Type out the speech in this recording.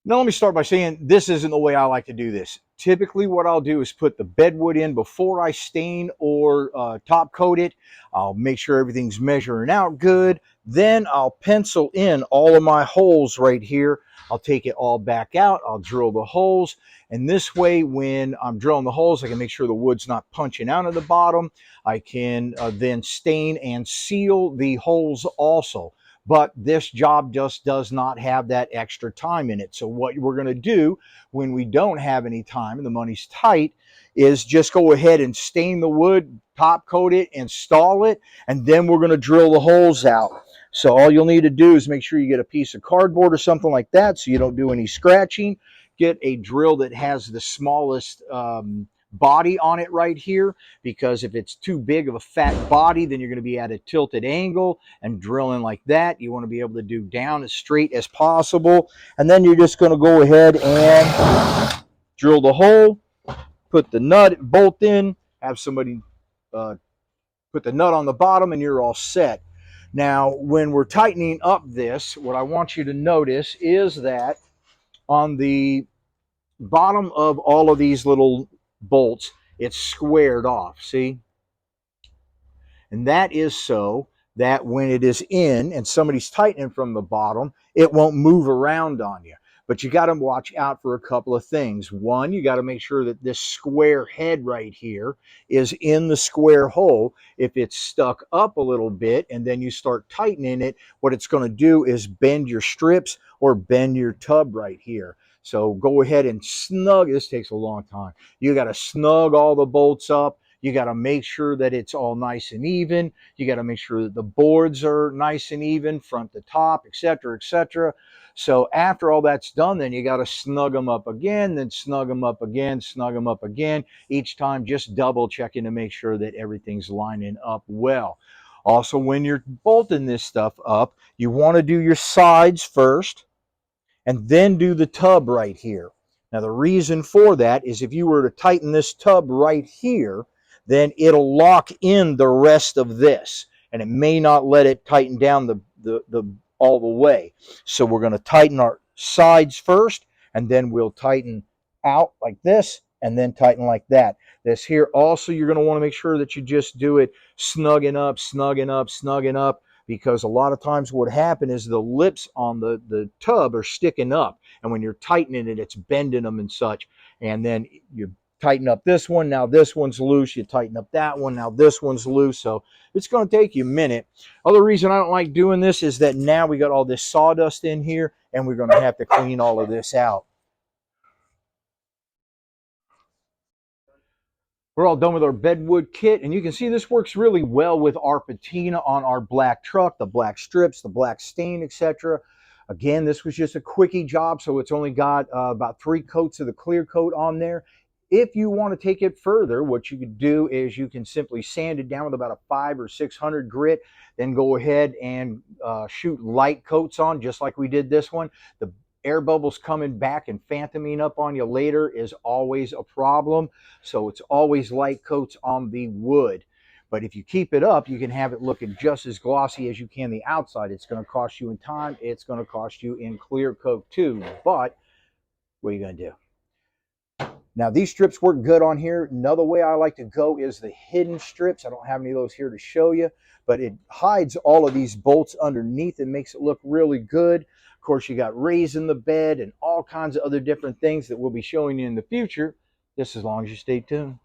Now, let me start by saying this isn't the way I like to do this. Typically, what I'll do is put the bedwood in before I stain or top coat it. I'll make sure everything's measuring out good. Then I'll pencil in all of my holes right here. I'll take it all back out. I'll drill the holes. And this way, when I'm drilling the holes, I can make sure the wood's not punching out of the bottom. I can then stain and seal the holes also. But this job just does not have that extra time in it. So what we're going to do when we don't have any time and the money's tight is just go ahead and stain the wood, top coat it, install it, and then we're going to drill the holes out. So all you'll need to do is make sure you get a piece of cardboard or something like that so you don't do any scratching. Get a drill that has the smallest body on it right here, because if it's too big of a fat body, then you're going to be at a tilted angle and drilling like that. You want to be able to do down as straight as possible, and then you're just going to go ahead and drill the hole, put the nut bolt in, have somebody put the nut on the bottom, and you're all set. Now, when we're tightening up this, what I want you to notice is that on the bottom of all of these little bolts, it's squared off, see? And that is so that when it is in and somebody's tightening from the bottom, it won't move around on you. But you got to watch out for a couple of things. One, you got to make sure that this square head right here is in the square hole. If it's stuck up a little bit and then you start tightening it, what it's going to do is bend your strips or bend your tub right here. So go ahead and snug. This takes a long time. You got to snug all the bolts up. You got to make sure that it's all nice and even. You got to make sure that the boards are nice and even, front to top, etc., etc. So after all that's done, then you got to snug them up again, then snug them up again, snug them up again. Each time just double checking to make sure that everything's lining up well. Also, when you're bolting this stuff up, you want to do your sides first and then do the tub right here. Now, the reason for that is if you were to tighten this tub right here, then it'll lock in the rest of this, and it may not let it tighten down all the way. So we're going to tighten our sides first, and then we'll tighten out like this, and then tighten like that. This here also, you're going to want to make sure that you just do it snugging up, snugging up, snugging up, because a lot of times what happens is the lips on the tub are sticking up, and when you're tightening it, it's bending them and such, and then you tighten up this one, now this one's loose, you tighten up that one, now this one's loose. So it's going to take you a minute. Other reason I don't like doing this is that now we got all this sawdust in here and we're going to have to clean all of this out. We're all done with our bedwood kit, and you can see this works really well with our patina on our black truck, the black strips, the black stain, etc. Again, this was just a quickie job, so it's only got about 3 coats of the clear coat on there. If you want to take it further, what you could do is you can simply sand it down with about a 500 or 600 grit, then go ahead and shoot light coats on, just like we did this one. The air bubbles coming back and phantoming up on you later is always a problem. So it's always light coats on the wood. But if you keep it up, you can have it looking just as glossy as you can the outside. It's going to cost you in time. It's going to cost you in clear coat too. But what are you going to do? Now, these strips work good on here. Another way I like to go is the hidden strips. I don't have any of those here to show you, but it hides all of these bolts underneath and makes it look really good. Of course, you got raising the bed and all kinds of other different things that we'll be showing you in the future, just as long as you stay tuned.